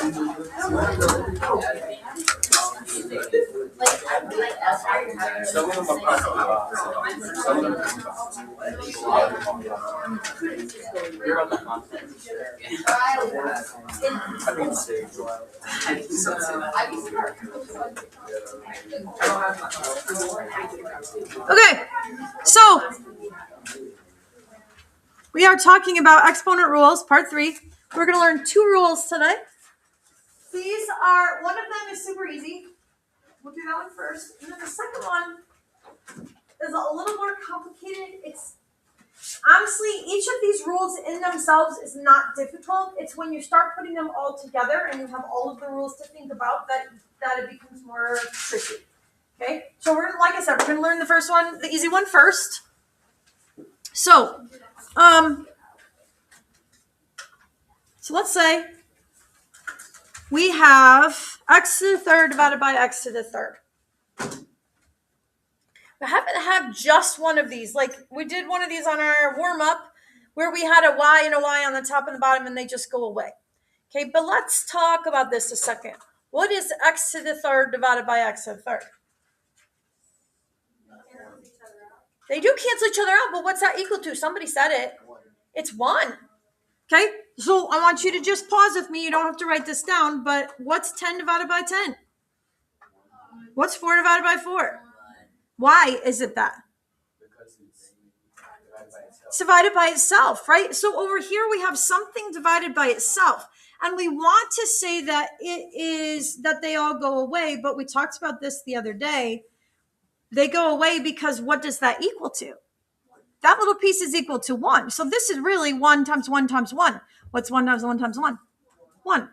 Okay, so we are talking about exponent rules, part 3. We're going to learn 2 rules today. These are, one of them is super easy. We'll do that one first. And then the second one is a little more complicated. It's honestly, each of these rules in themselves is not difficult. It's when you start putting them all together and you have all of the rules to think about that it becomes more tricky. Okay, so like I said, we're going to learn the first one, the easy one first. So let's say we have x to the third divided by x to the third. We happen to have just one of these. Like we did one of these on our warm-up where we had a y and a y on the top and the bottom and they just go away. Okay, but let's talk about this a second. What is x to the third divided by x to the third? They do cancel each other out, but what's that equal to? Somebody said it. It's 1. Okay, so I want you to just pause with me. You don't have to write this down, but what's 10 divided by 10? What's 4 divided by 4? Why is it that? It's divided by itself, right? So over here we have something divided by itself. And we want to say that it is that they all go away, but we talked about this the other day. They go away because what does that equal to? That little piece is equal to 1. So this is really 1 times 1 times 1. What's 1 times 1 times 1? 1.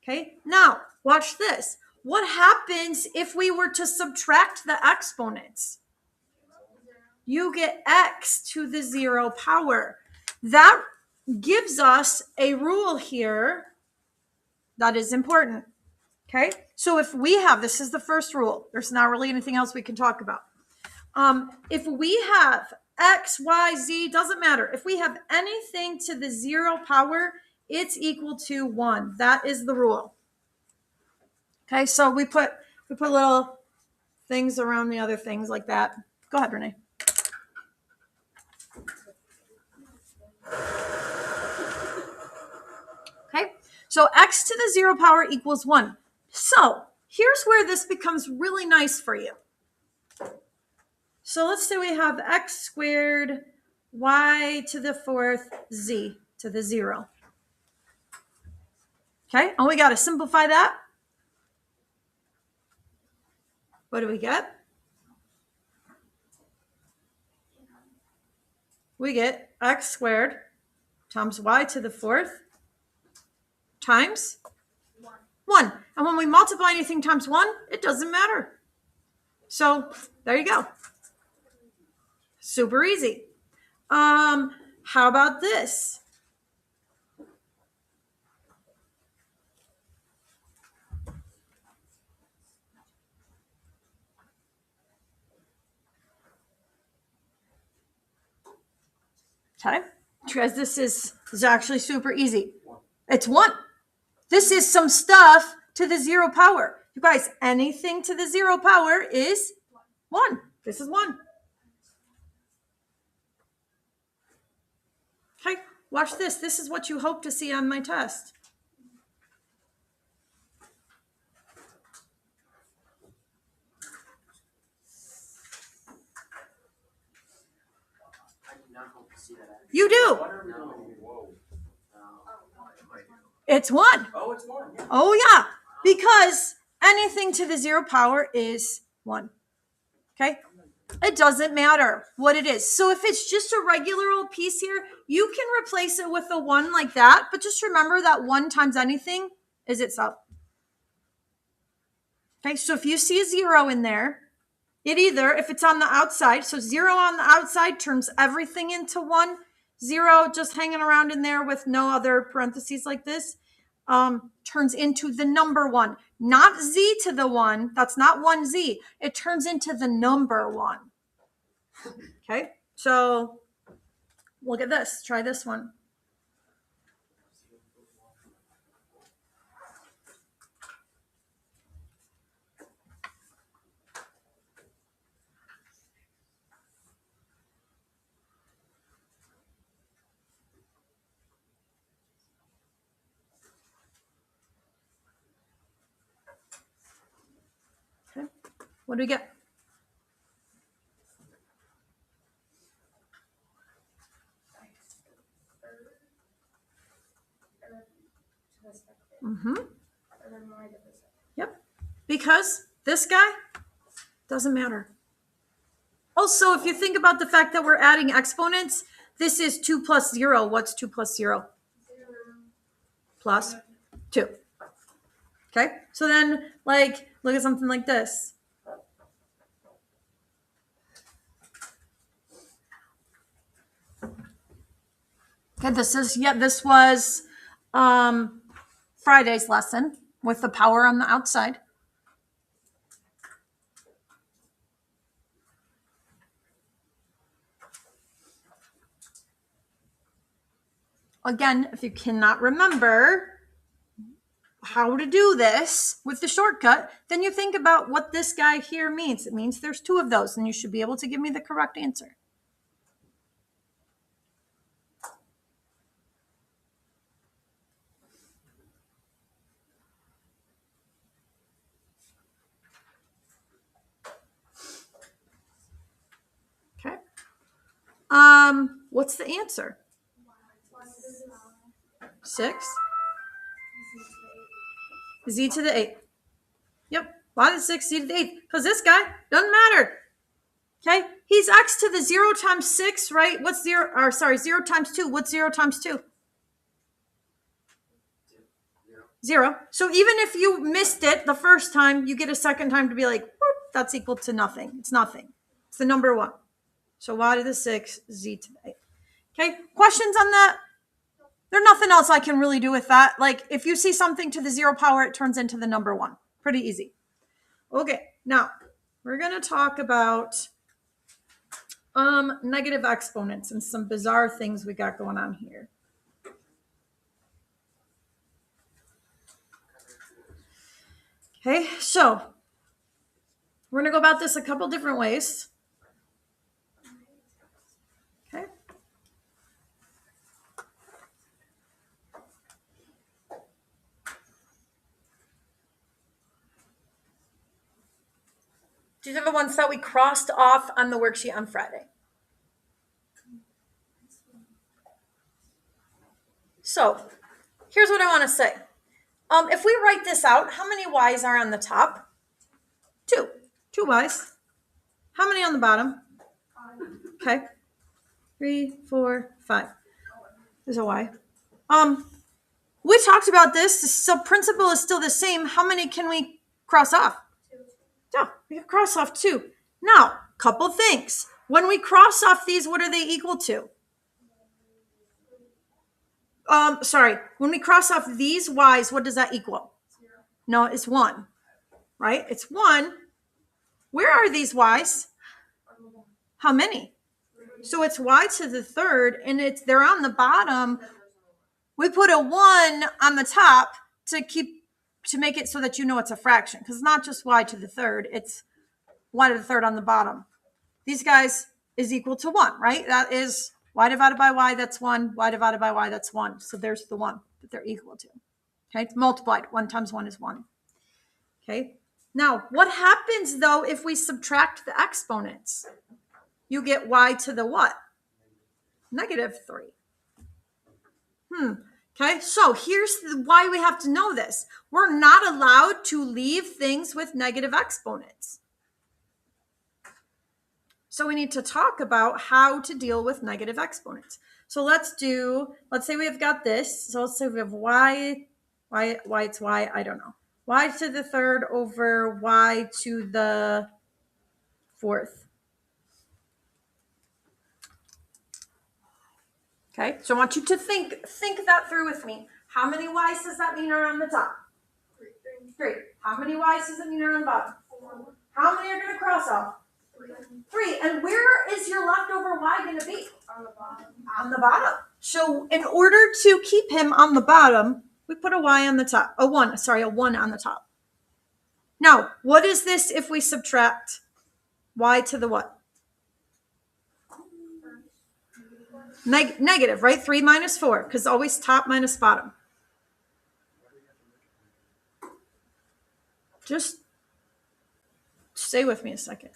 Okay, now watch this. What happens if we were to subtract the exponents? You get x to the 0 power. That gives us a rule here that is important. Okay, so if we have, this is the first rule. There's not really anything else we can talk about. If we have x, y, z, doesn't matter. If we have anything to the 0 power, it's equal to 1. That is the rule. Okay, so we put little things around the other things like that. Go ahead, Renee. Okay, so x to the 0 power equals 1. So here's where this becomes really nice for you. So let's say we have x squared y to the 4th z to the 0. Okay, and we got to simplify that. What do we get? We get x squared times y to the 4th times 1. And when we multiply anything times 1, it doesn't matter. So there you go. Super easy. How about this? Okay, because this is actually super easy. It's 1. This is some stuff to the 0 power. You guys, anything to the 0 power is 1. This is 1. Okay, watch this. This is what you hope to see on my test. You do. It's 1. Oh, it's 1. Yeah. Oh, yeah. Because anything to the 0 power is 1. Okay? It doesn't matter what it is. So if it's just a regular old piece here, you can replace it with a 1 like that. But just remember that 1 times anything is itself. Okay? So if you see a 0 in there, it either, if it's on the outside, so 0 on the outside turns everything into 1. 0 just hanging around in there with no other parentheses like this turns into the number 1. Not z to the 1. That's not 1z. It turns into the number 1. Okay, so look at this. Try this one. What do we get? Mm-hmm. Yep. Because this guy doesn't matter. Also, if you think about the fact that we're adding exponents, this is 2 plus 0. What's 2 plus 0? 0. Plus 2. Okay? So then, like, look at something like this. Okay, this was Friday's lesson with the power on the outside. Again, if you cannot remember how to do this with the shortcut, then you think about what this guy here means. It means there's 2 of those, and you should be able to give me the correct answer. Okay. What's the answer? 6. Z to the 8th. Yep. Why the 6 Z to the 8th? Because this guy doesn't matter. Okay. He's x to the 0 times 6, right? What's 0? Or sorry, 0 times 2. What's 0 times 2? 0. So even if you missed it the first time, you get a second time to be like, that's equal to nothing. It's nothing. It's the number 1. So y to the 6, z to the 8. Okay, questions on that? There's nothing else I can really do with that. Like, if you see something to the 0 power, it turns into the number 1. Pretty easy. Okay, now we're going to talk about negative exponents and some bizarre things we got going on here. Okay, so we're going to go about this a couple different ways. Okay. These are the ones that we crossed off on the worksheet on Friday. So here's what I want to say. If we write this out, how many y's are on the top? 2. 2 y's. How many on the bottom? Okay. 3, 4, 5. There's a y. We talked about this. So principle is still the same. How many can we cross off? 2. Yeah, we can cross off 2. Now, couple things. When we cross off these, what are they equal to? When we cross off these y's, what does that equal? 0. No, it's 1, right? It's 1. Where are these y's? How many? 3. So it's y to the 3rd, and they're on the bottom. We put a 1 on the top to make it so that you know it's a fraction, because it's not just y to the 3rd, it's y to the 3rd on the bottom. These guys is equal to 1, right? That is y divided by y, that's 1. Y divided by y, that's 1. So there's the 1 that they're equal to. Okay, it's multiplied. 1 times 1 is 1. Okay, now what happens though if we subtract the exponents? You get y to the what? Negative 3. Okay, so here's why we have to know this. We're not allowed to leave things with negative exponents. So we need to talk about how to deal with negative exponents. So let's say we've got this. So let's say we have y, it's y, I don't know. Y to the 3rd over y to the 4th. Okay, so I want you to think that through with me. How many y's does that mean are on the top? 3. How many y's does it mean are on the bottom? 4. How many are going to cross off? 3. And where is your leftover y going to be? On the bottom. On the bottom. So in order to keep him on the bottom, we put a y on the top. A 1 on the top. Now, what is this if we subtract y to the what? Negative, right? 3 minus 4, because always top minus bottom. Just stay with me a second.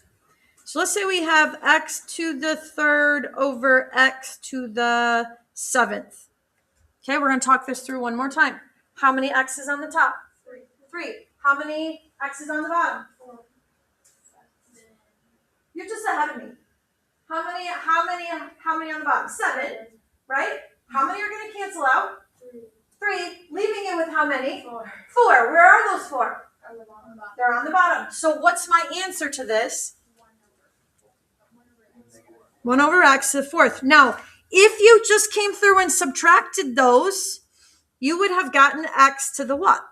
So let's say we have x to the third over x to the seventh. Okay, we're going to talk this through one more time. How many x's on the top? 3. How many x's on the bottom? 4. You're just ahead of me. How many on the bottom? 7, right? How many are going to cancel out? 3. Leaving it with how many? 4. Where are those 4? On the bottom. They're on the bottom. So what's my answer to this? 1 over x to the fourth. Now, if you just came through and subtracted those, you would have gotten x to the what?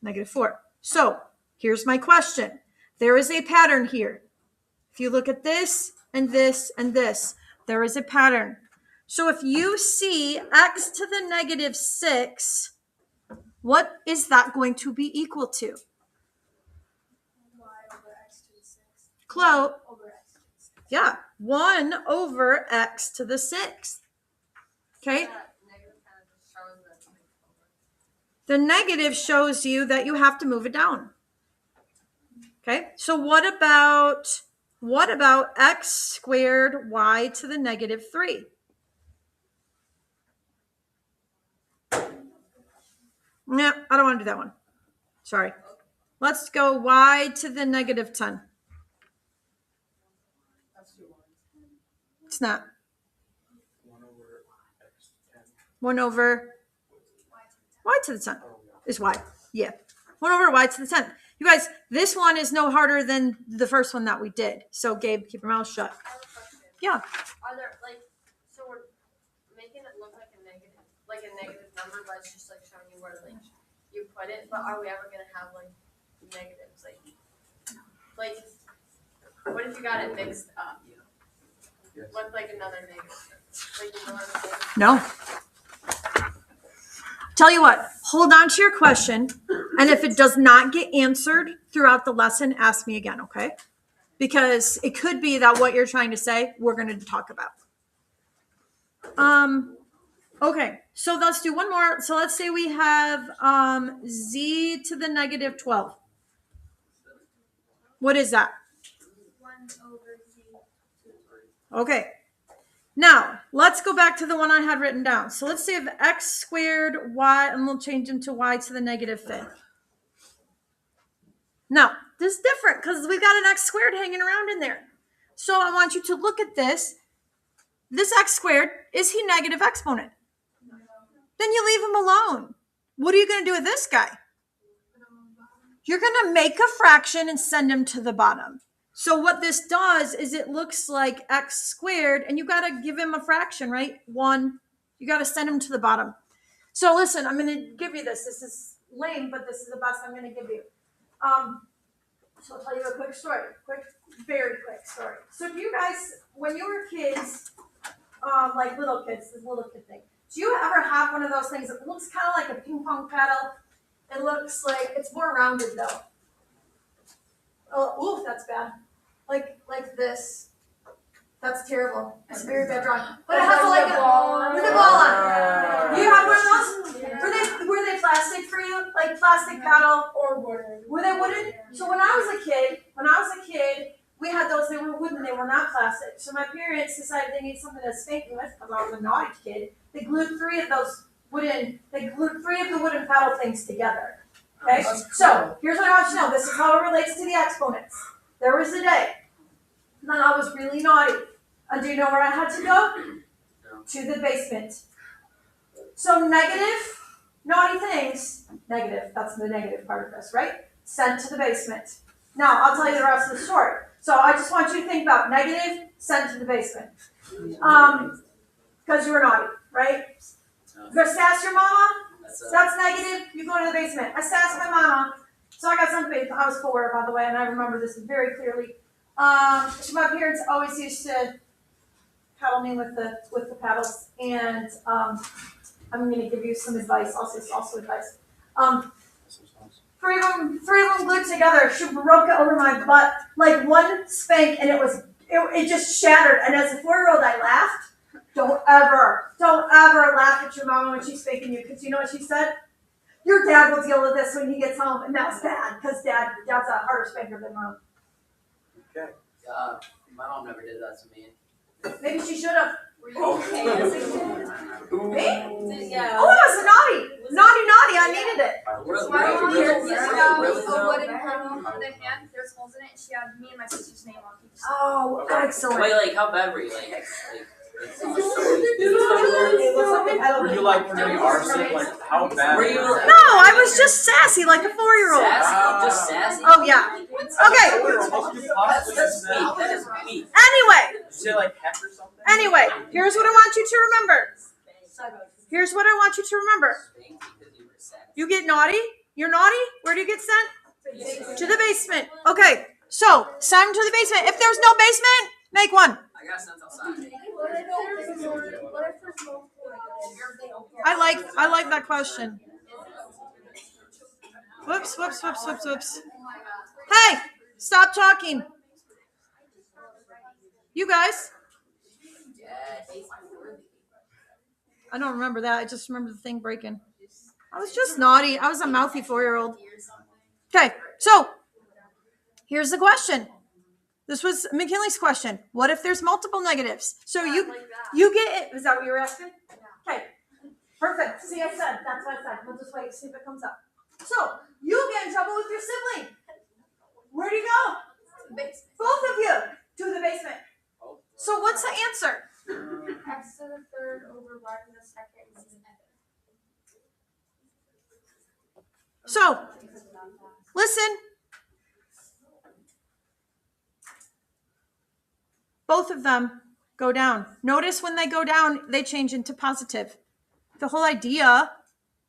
-4. So here's my question. There is a pattern here. If you look at this and this and this, there is a pattern. So if you see x to the -6, what is that going to be equal to? Y over x to the 6. Close. Over x to the 6. Yeah, 1 over x to the 6th. Okay? The negative shows you that you have to move it down. Okay? So what about x squared y to the -3? No, I don't want to do that one. Sorry. Let's go y to the -10. It's not. 1 over y to the 10 is y. Yeah. 1 over y to the 10. You guys, this one is no harder than the first one that we did. So, Gabe, keep your mouth shut. I have a question. Yeah. Are there so we're making it look like a negative number, but it's just showing you where you put it. But are we ever gonna have negatives? What if you got it mixed up? Yes. With another negative? You know what I'm saying? No. Tell you what, hold on to your question. And if it does not get answered throughout the lesson, ask me again, okay? Because it could be that what you're trying to say, we're going to talk about. Okay, so let's do one more. So let's say we have z to the -12. What is that? 1 over z. Okay. Now, let's go back to the one I had written down. So let's say if x squared y, and we'll change them to y to the -5. Now, this is different because we've got an x squared hanging around in there. So I want you to look at this. This x squared, is he negative exponent? No. Then you leave him alone. What are you going to do with this guy? You're going to make a fraction and send him to the bottom. So what this does is it looks like x squared, and you got to give him a fraction, right? 1. You got to send him to the bottom. So listen, I'm going to give you this. This is lame, but this is the best I'm going to give you. So I'll tell you a quick story. Very quick story. So do you guys, when you were kids, little kids, this little kid thing, do you ever have one of those things that looks kind of like a ping pong paddle? It looks like it's more rounded though. Oh, that's bad. Like this. That's terrible. It's a very bad drawing. But it has with a ball on it. You have one of those? Yeah. Were they plastic for you? Like plastic paddle? Or wooden. Were they wooden? Yeah. So when I was a kid, we had those. They were wooden. They were not plastic. So my parents decided they needed something to spank me with because I was a naughty kid. They glued 3 of the wooden paddle things together. Okay. That's cool. So here's what I want you to know. This is how it relates to the exponents. There was a day that I was really naughty. And do you know where I had to go? No. To the basement. So negative, naughty things, negative, that's the negative part of this, right? Sent to the basement. Now, I'll tell you the rest of the story. So I just want you to think about negative, sent to the basement. Because you were naughty, right? You go sass your mama, that's negative, you go to the basement. I sassed my mama, so I got something. I was 4, by the way, and I remember this very clearly. My parents always used to paddle me with the paddles, and I'm going to give you some advice. Also advice. 3 of them glued together. She broke it over my butt like one spank, and it just shattered. And as a 4-year-old, I laughed. Don't ever laugh at your mama when she's spanking you, because you know what she said? Your dad will deal with this when he gets home, and that was bad because dad's a harder spanker than mom. My mom never did that to me. Maybe she should have. Were you okay as a kid? Me? Yeah. Oh, I was a naughty. Naughty. I needed it. My mom Really? used to have a wooden handle on the hand. There's holes in it. She had me and my sister's name on each side. Oh, excellent. Wait, like how bad were you? Were you like pretty arson? Like how bad? Were you? No, I was just sassy like a 4-year-old. Sassy? Just sassy? Oh, yeah. Okay. That is me. Anyway. Did you say like heck or something? Anyway, here's what I want you to remember. Here's what I want you to remember. You get naughty. You're naughty. Where do you get sent? To the basement. Okay. So send to the basement. If there's no basement, make one. I got sent outside. I like that question. Whoops. Hey, stop talking. You guys. I don't remember that. I just remember the thing breaking. I was just naughty. I was a mouthy 4-year-old. Okay, so here's the question. This was McKinley's question. What if there's multiple negatives? So you get it. Is that what you were asking? Okay, perfect. See, I said, that's what I said. We'll just wait and see if it comes up. So you get in trouble with your sibling. Where do you go? Both of you to the basement. So what's the answer? X to the third over y to the second. So listen. Both of them go down. Notice when they go down, they change into positive. The whole idea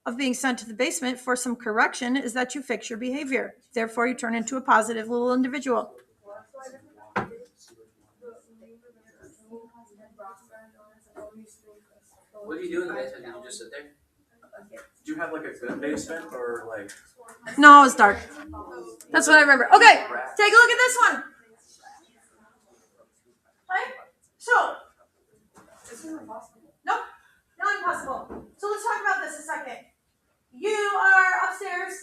of being sent to the basement for some correction is that you fix your behavior. Therefore, you turn into a positive little individual. What do you do in the basement? Did you just sit there? Did you have like a good basement or like? No, it was dark. That's what I remember. Okay, take a look at this one. Okay, so. Nope, not impossible. So let's talk about this a second. You are upstairs,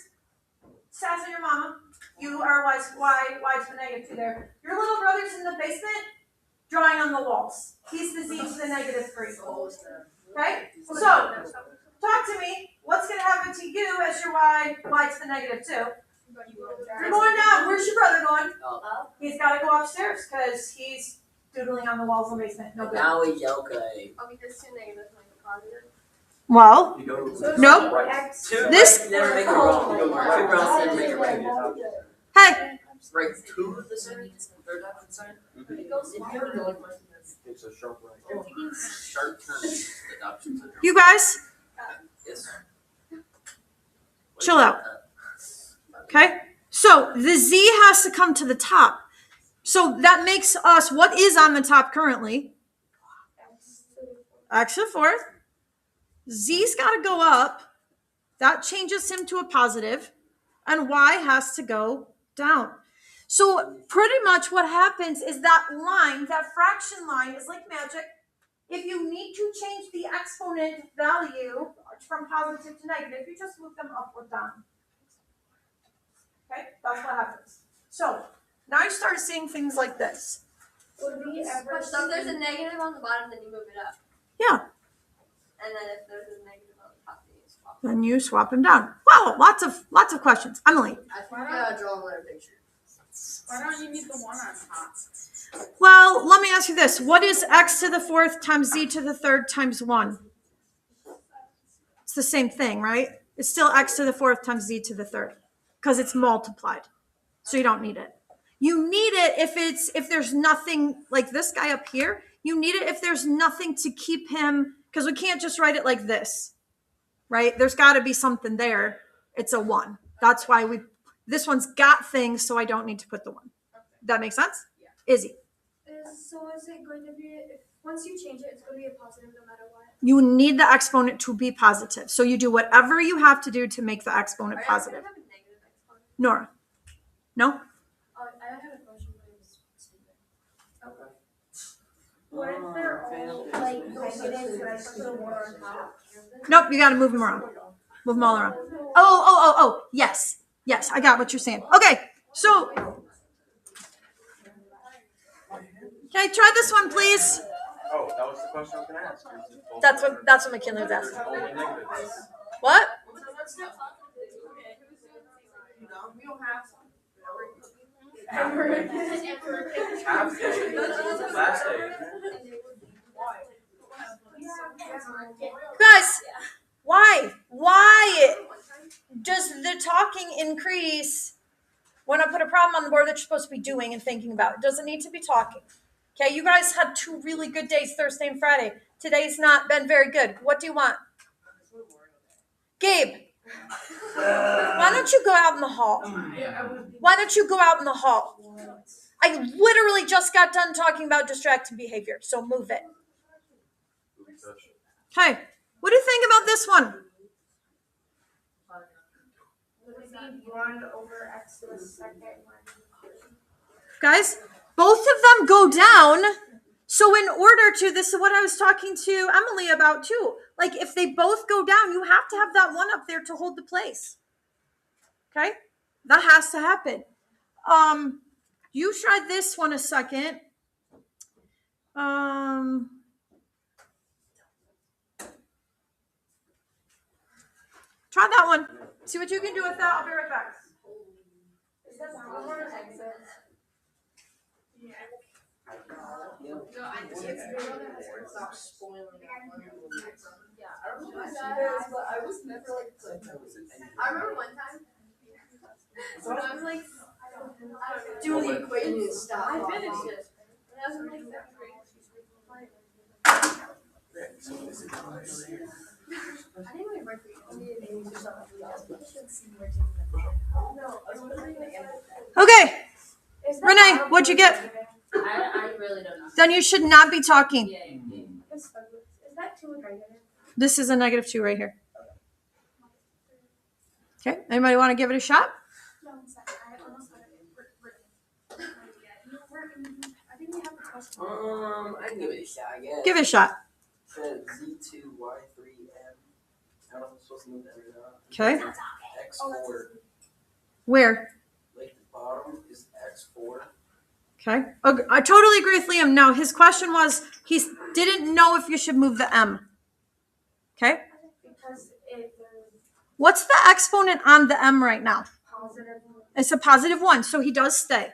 sassing your mama. You are why to the negative 2 there. Your little brother's in the basement, drawing on the walls. He's the z to the negative 3. Okay, so talk to me. What's going to happen to you as your y to the negative 2? You're going down. Where's your brother going? Oh. He's got to go upstairs because he's doodling on the walls in the basement. No good. Now we okay. Oh, because 2 negatives make a positive. Well, You go nope. right. This- Never make it wrong. 2 wrongs never make it right. Hey, Right, 2 of the side, third half of the side. It's a sharp right. Sharp turn. Adoption syndrome. you guys, Yes. chill out. Okay? So the z has to come to the top. So that makes us, what is on the top currently? X to the 4th. Z's got to go up. That changes him to a positive. And y has to go down. So pretty much what happens is that line, that fraction line, is like magic. If you need to change the exponent value from positive to negative, you just move them up or down. Okay, that's what happens. So now you start seeing things like this. So if there's a negative on the bottom, then you move it up. Yeah. And then if there's a negative on the top, then you swap. Then you swap them down. Wow, lots of questions. Emily. I think I gotta draw another picture. Why don't you need the 1 on top? Well, let me ask you this. What is x to the 4th times z to the 3rd times 1? It's the same thing, right? It's still x to the 4th times z to the 3rd because it's multiplied. So you don't need it. You need it if there's nothing like this guy up here. You need it if there's nothing to keep him, because we can't just write it like this, right? There's got to be something there. It's a 1. That's why this one's got things, so I don't need to put the 1. That makes sense? Yeah. Izzy. So is it going to be, once you change it, it's going to be a positive no matter what? You need the exponent to be positive. So you do whatever you have to do to make the exponent positive. Are you going to have a negative exponent? Nora. No? I had a question, but it was stupid. Okay. What if they're all like negatives, but I put a 1 on top? Nope, you got to move them around. Move them all around. Oh. Yes. I got what you're saying. Okay, so Okay, try this one, please. Oh, that was the question I was gonna ask. That's what McKinley was asking. Only negatives. What? We don't have some. Half day. Last day. Guys, why? Why does the talking increase when I put a problem on the board that you're supposed to be doing and thinking about? It doesn't need to be talking. Okay, you guys had 2 really good days, Thursday and Friday. Today's not been very good. What do you want? Gabe, why don't you go out in the hall? Why don't you go out in the hall? I literally just got done talking about distracting behavior, so move it. Okay, what do you think about this one? Run over X to the second one. Guys, both of them go down. So in order to, this is what I was talking to Emily about too. Like if they both go down, you have to have that one up there to hold the place. Okay? That has to happen. You try this one a second. Try that one. See what you can do with that. I'll be right back. Stop spoiling that one. Yeah, I don't know what that is, but I was never like. I remember one time when I was like, Doing the equation stuff. I finished it. When I was in like 7th grade. I didn't really work for you. I needed names or something else. But you should see where taking them. No, I was literally gonna end it. Okay. Renee, what'd you get? I really don't know. Then you should not be talking. Yeah. Is that 2 negative? This is a -2 right here. Okay. Anybody want to give it a shot? No, I'm sorry. I almost got it written. I think we have a question. I can give it a shot, I guess. Give it a shot. Said Z2, Y3, M. I don't know if I'm supposed to move that or not. Okay. X4. Where? Like the bottom is X4. Okay. I totally agree with Liam. No, his question was he didn't know if you should move the M. Okay. Because it was What's the exponent on the M right now? positive. It's a +1, so he does stay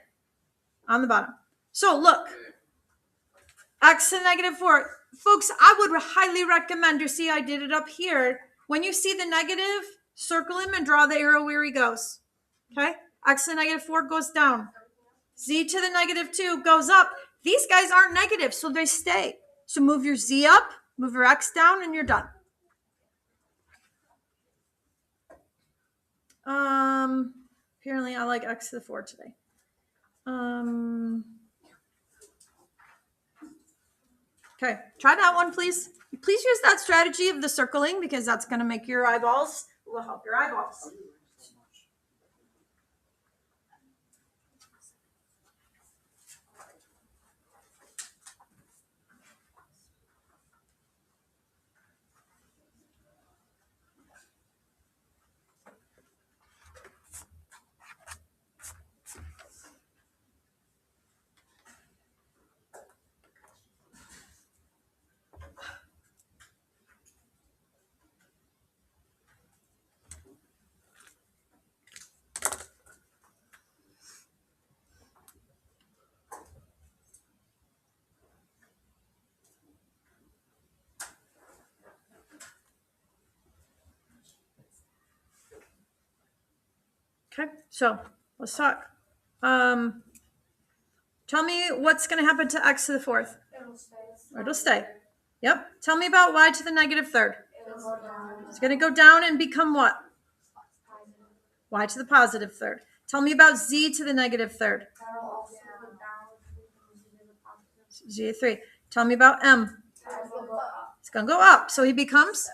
on the bottom. So look, X to -4. Folks, I would highly recommend, you see I did it up here. When you see the negative, circle him and draw the arrow where he goes. Okay? X to -4 goes down. Z to the -2 goes up. These guys aren't negative, so they stay. So move your Z up, move your X down, and you're done. Apparently I like X to the 4 today. Okay, try that one, please. Please use that strategy of the circling because that's going to make your eyeballs, will help your eyeballs. Okay, so let's talk. Tell me what's going to happen to X to the 4th. It'll stay. It'll stay. Yep. Tell me about Y to the -3rd. It'll go down. It's going to go down and become what? Y to the +3rd. Tell me about Z to the -3rd. That'll also go down. Z to 3. Tell me about M. That'll go up. It's going to go up. So he becomes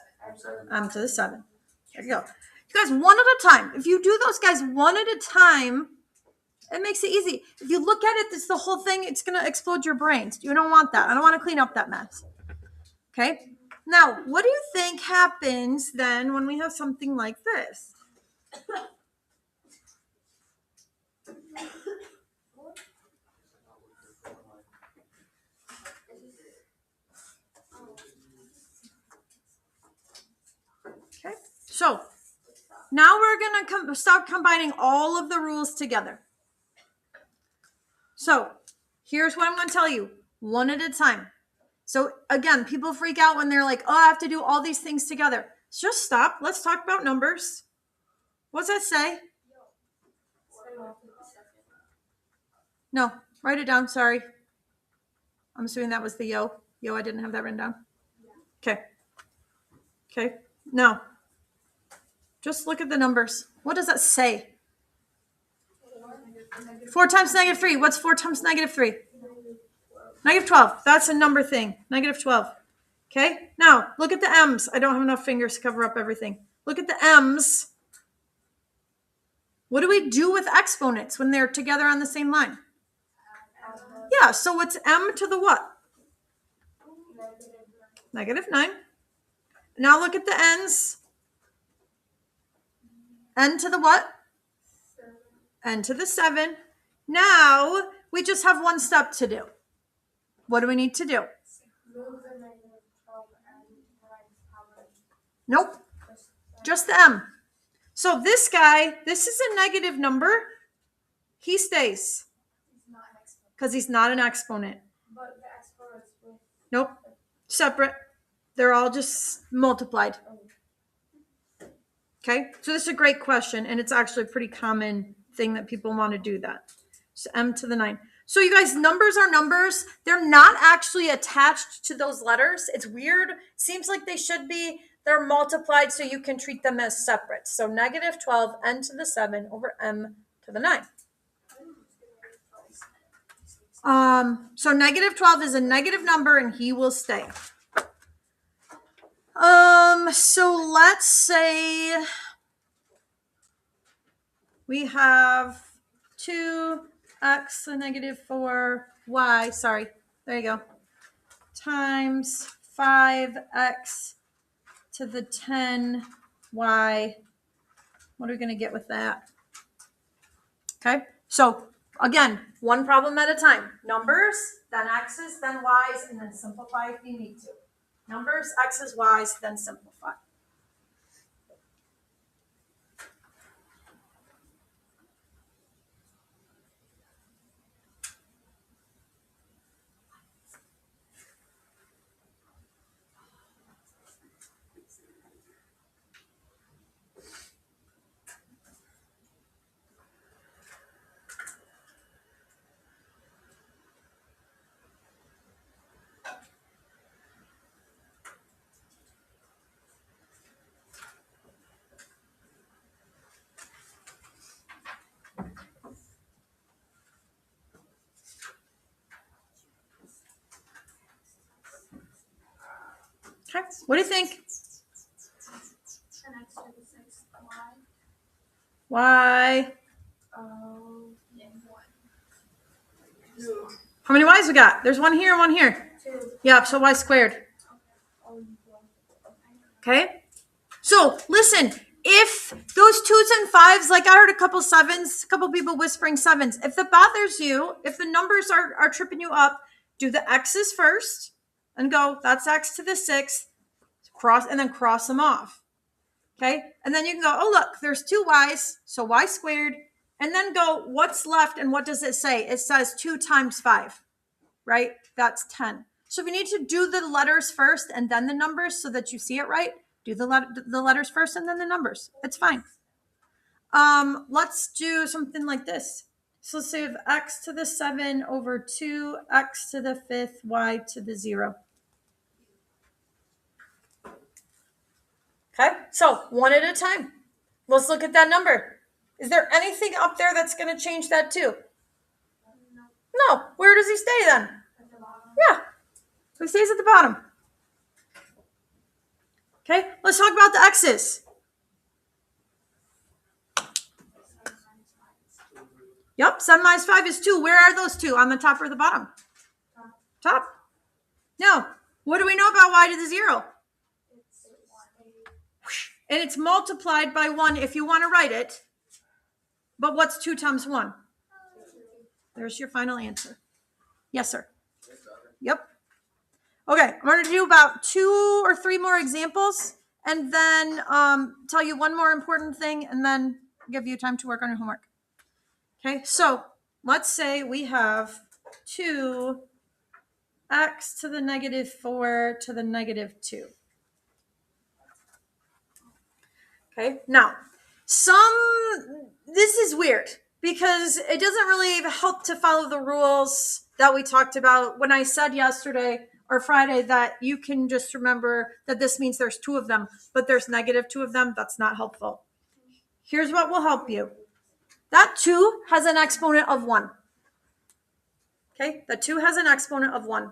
M to the 7. There you go. You guys, one at a time. If you do those guys one at a time, it makes it easy. If you look at it, it's the whole thing. It's going to explode your brains. You don't want that. I don't want to clean up that mess. Okay. Now, what do you think happens then when we have something like this? So now we're going to start combining all of the rules together. So here's what I'm going to tell you, one at a time. So again, people freak out when they're like, oh, I have to do all these things together. Just stop. Let's talk about numbers. What's that say? No, write it down. Sorry. I'm assuming that was the yo. Yo, I didn't have that written down. Okay. Okay. No. Just look at the numbers. What does that say? 4 times negative 3. What's 4 times negative 3? Negative 12. That's a number thing. Negative 12. Okay. Now, look at the M's. I don't have enough fingers to cover up everything. Look at the M's. What do we do with exponents when they're together on the same line? Yeah, so it's M to the what? Negative 9. Now look at the N's. N to the what? N to the 7. Now, we just have one step to do. What do we need to do? Nope. Just the M. So this guy, this is a negative number. He stays. Because he's not an exponent. But the exponents with Nope. Separate. They're all just multiplied. Okay. So this is a great question. And it's actually a pretty common thing that people want to do that. So M to the 9. So you guys, numbers are numbers. They're not actually attached to those letters. It's weird. Seems like they should be. They're multiplied so you can treat them as separate. So negative 12, N to the 7 over M to the 9. So negative 12 is a negative number and he will stay. So let's say we have 2x to negative 4y, sorry, there you go, times 5x to the 10y. What are we going to get with that? Okay, so again, one problem at a time. Numbers, then x's, then y's, and then simplify if you need to. Numbers, x's, y's, then simplify. Okay, what do you think? 10x to the 6 y. Y. Yeah, 1. How many y's we got? There's one here and one here. 2. Yeah, so y squared. Okay? So, listen, if those 2s and 5s, like I heard a couple 7s, a couple people whispering 7s, if that bothers you, if the numbers are tripping you up, do the x's first and go, that's x to the 6th, cross, and then cross them off. Okay? And then you can go, oh, look, there's 2 y's, so y squared, and then go, what's left, and what does it say? It says 2 times 5, right? That's 10. So if you need to do the letters first and then the numbers so that you see it right, do the letters first and then the numbers. It's fine. Let's do something like this. So let's say we have x to the 7 over 2x to the 5th, y to the 0. Okay, so one at a time. Let's look at that number. Is there anything up there that's going to change that too? No. Where does he stay then? Yeah. So he stays at the bottom. Okay, let's talk about the x's. Yep, 7 minus 5 is 2. Where are those 2? On the top or the bottom? Top. Now, what do we know about y to the 0? And it's multiplied by 1 if you want to write it. But what's 2 times 1? There's your final answer. Yes, sir. Yep. Okay, I'm going to do about 2 or 3 more examples, and then tell you one more important thing, and then give you time to work on your homework. Okay, so let's say we have 2x to the negative 4 to the negative 2. Okay, now this is weird because it doesn't really help to follow the rules that we talked about when I said yesterday or Friday that you can just remember that this means there's 2 of them, but there's negative 2 of them. That's not helpful. Here's what will help you. That 2 has an exponent of 1. Okay, the 2 has an exponent of 1.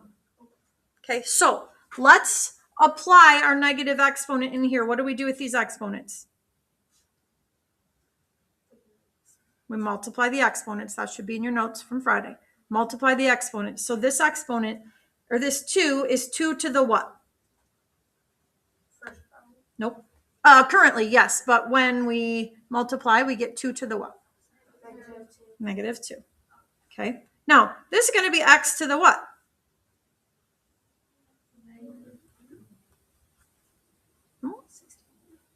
Okay, so let's apply our negative exponent in here. What do we do with these exponents? We multiply the exponents. That should be in your notes from Friday. Multiply the exponents. So this exponent, or this 2, is 2 to the what? Nope. Currently, yes. But when we multiply, we get 2 to the what? Negative 2. Okay. Now, this is going to be x to the what?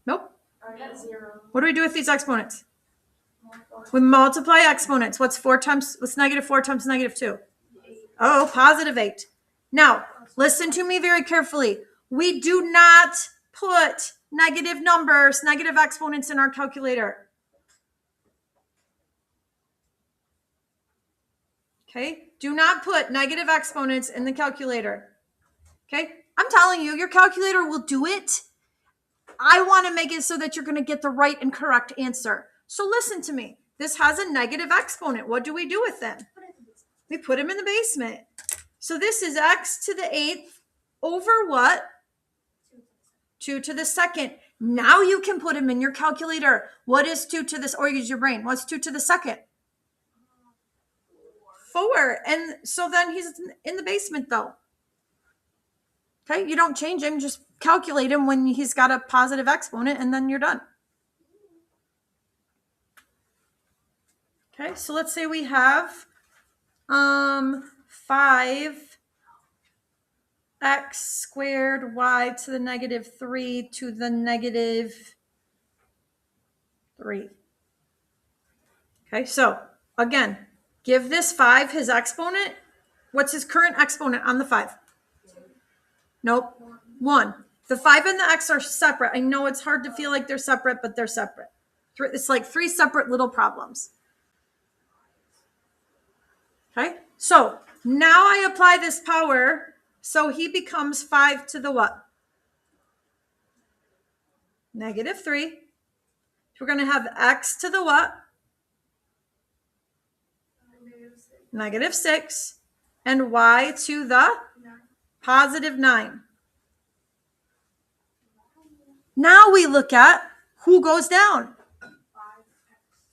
Nope. What do we do with these exponents? We multiply exponents. What's negative 4 times negative 2? Oh, positive 8. Now, listen to me very carefully. We do not put negative numbers, negative exponents in our calculator. Okay? Do not put negative exponents in the calculator. Okay? I'm telling you, your calculator will do it. I want to make it so that you're going to get the right and correct answer. So listen to me. This has a negative exponent. What do we do with them? We put them in the basement. So this is x to the 8th over what? 2 to the 2nd. Now you can put them in your calculator. What is 2 to this? Or use your brain. What's 2 to the 2nd? 4. And so then he's in the basement though. Okay, you don't change him. Just calculate him when he's got a positive exponent and then you're done. Okay, so let's say we have 5x squared y to the negative 3 to the negative 3. Okay, so again, give this 5 his exponent. What's his current exponent on the 5? Nope, 1. The 5 and the x are separate. I know it's hard to feel like they're separate, but they're separate. It's like 3 separate little problems. Okay, so now I apply this power, so he becomes 5 to the what? Negative 3. So we're going to have x to the what? Negative 6. And y to the positive 9. Now we look at who goes down.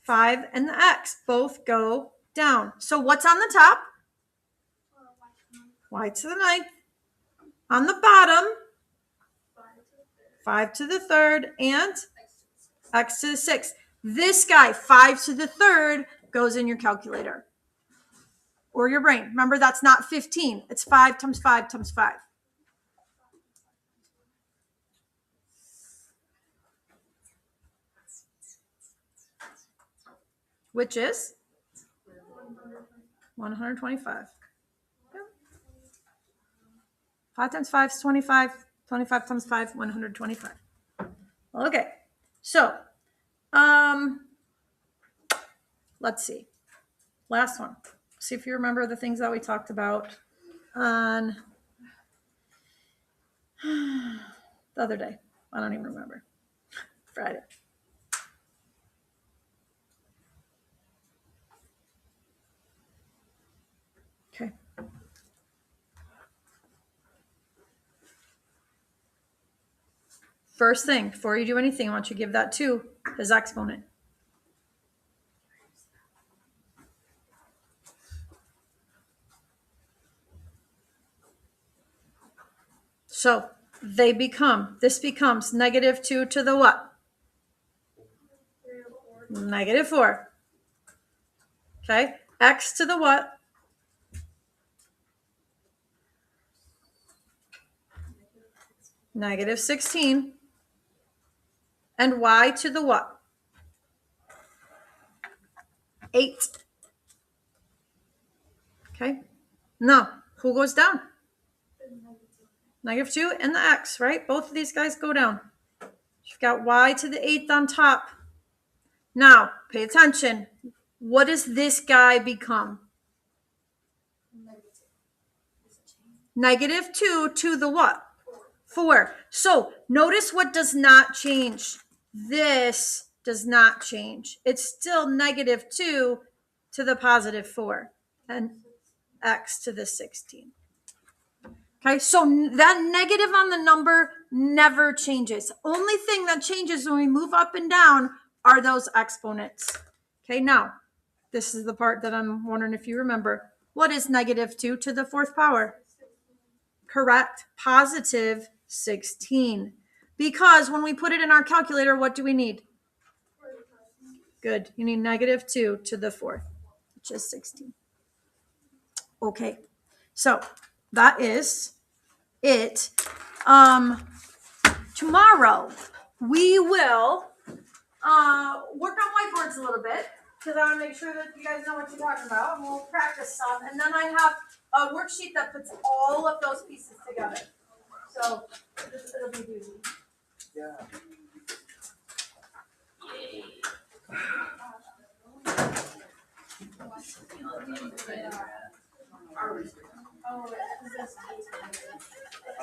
5 and the x both go down. So what's on the top? Y to the 9th. On the bottom, 5 to the 3rd and x to the 6th. This guy, 5 to the 3rd, goes in your calculator or your brain. Remember, that's not 15. It's 5 times 5 times 5. Which is 125. 5 times 5 is 25. 25 times 5, 125. Okay, so let's see. Last one. See if you remember the things that we talked about on the other day. I don't even remember. Friday. Okay. First thing, before you do anything, I want you to give that 2 his exponent. So this becomes negative 2 to the what? Negative 4. Okay. X to the what? Negative 16. and y to the what? 8. Okay. Now, who goes down? -2 and the x, right? Both of these guys go down. You've got y to the 8th on top. Now, pay attention. What does this guy become? -2 to the what? 4. So notice what does not change. This does not change. It's still -2 to the +4 and x to the 16. Okay, so that negative on the number never changes. Only thing that changes when we move up and down are those exponents. Okay, now, this is the part that I'm wondering if you remember. What is -2 to the 4th power? Correct, +16. Because when we put it in our calculator, what do we need? Good, you need -2 to the 4th, which is 16. Okay, so that is it. Tomorrow we will work on whiteboards a little bit because I want to make sure that you guys know what you're talking about, and we'll practice some. And then I have a worksheet that puts all of those pieces together. So it'll be easy. Yeah. I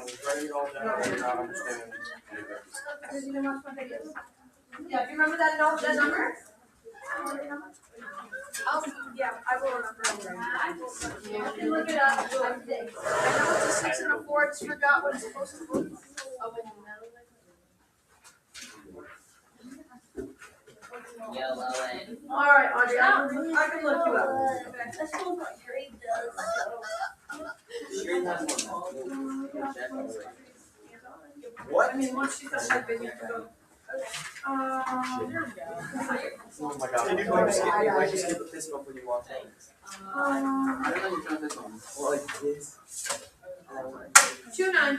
was writing it all down and not understanding. Did you watch my videos? Yeah, do you remember that note, that number? Yeah, I will remember. You can look it up. I know it's a 6 and a 4. I just forgot what it's supposed to be. Oh, wait, Yellow and. All right, Audrey, I can look you up. That's what my grade does. Sure, that's one. What? I mean, once you touch that video, you can go. Oh my god. Why'd you skip the fist bump when you walked out? I don't know you turned this on. Well, like this. 29.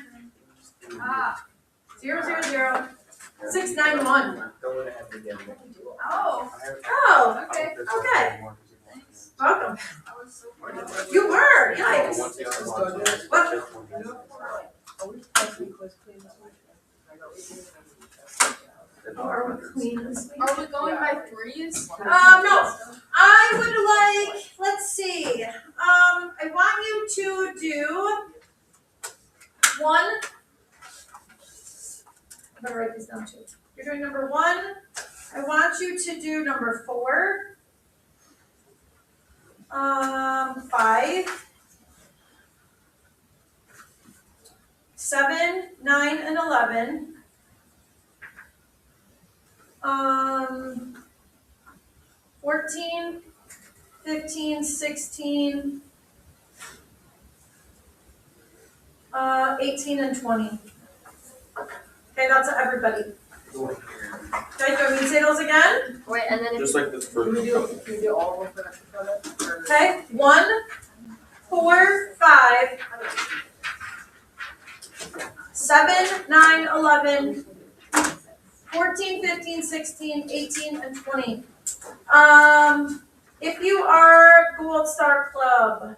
000 691. Go ahead again. Oh. Oh. Okay. Okay. Welcome. You were. Yikes. What? Are we clean this week? Are we going by threes? No. I would like, let's see. I want you to do one. I better write this down too. You're doing number 1. I want you to do number 4. 5. 7, 9, and 11. 14, 15, 16, 18, and 20. Okay, that's everybody. Okay, do you want me to say those again? Wait, and then if Just like this Can we first. do all of them? Okay, 1, 4, 5, 7, 9, 11, 14, 15, 16, 18, and 20. If you are Gold Star Club,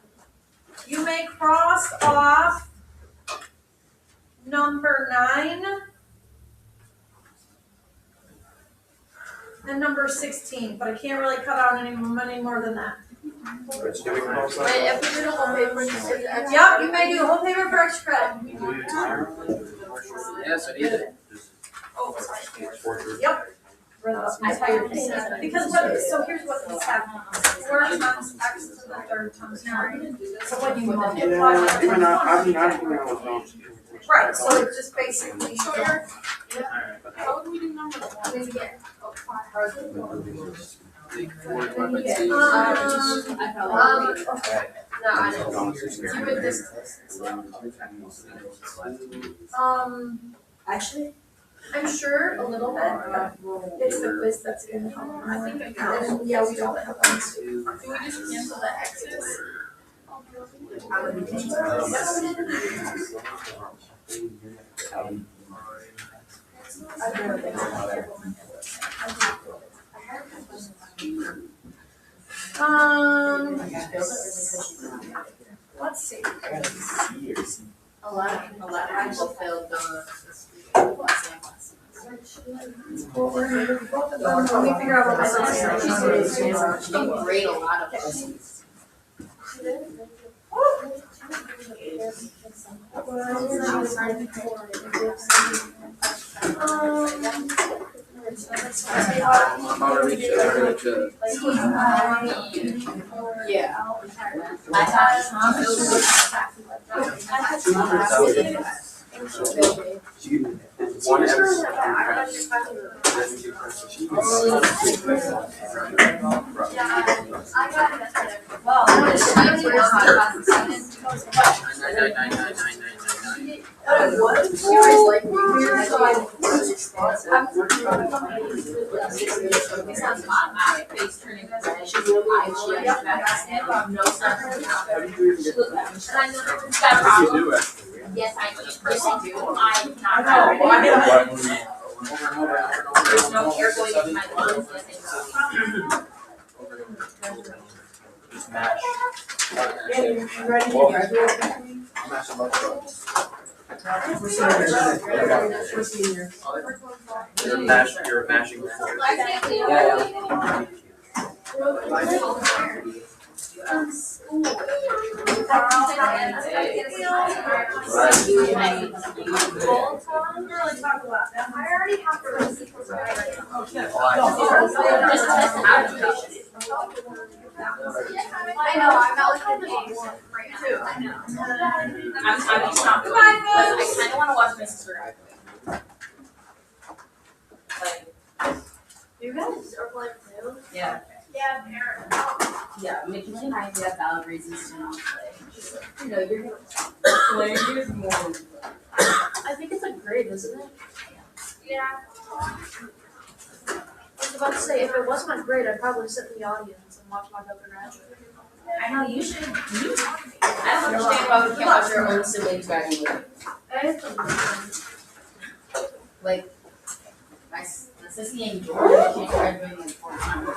you may cross off number 9 and number 16, but I can't really cut out any more than that. Rich, do we cross out? Wait, if we did a whole paper, just say the extra. Yep, you may do whole paper for extra credit. Yes, I did it. Oh, sorry. Yep. Because so here's what this happens. 4 times x to the 3rd times 9. So when you multiply by right, so it's just basically. How would we do number 1 again? Oh, 5. no, I don't. You would just. Actually, I'm sure a little bit, but it's the quiz that's gonna help. I think I got it. And yeah, we don't have those. Do we just cancel the X's? Let's see. I got C or C. A lot of people failed this week. Let me figure out what my last She didn't grade a lot of lessons. I'm already sure. Yeah. One ever. Well, She always liked me. yes, I do. I'm I not. know. There's no air going into my lungs. Yes, I know. Just mash. Mash them up. You're mashing before. Yeah. I already have the receipt. I know, I'm not looking at the right now. I know. I'm shocked. I kind of want to watch my sister graduate. Like, You guys are playing new? yeah. Yeah, Mary. Yeah, Mickey and I have valid reasons to not play. You know, you're gonna. Play is more than play. I think it's a grade, isn't it? Yeah. I was about to say, if it wasn't a grade, I'd probably sit in the audience and watch my brother graduate. I know, you should. I don't understand why we can't watch our own siblings graduate. Like, my sissy and Jordan can't graduate in 4 times.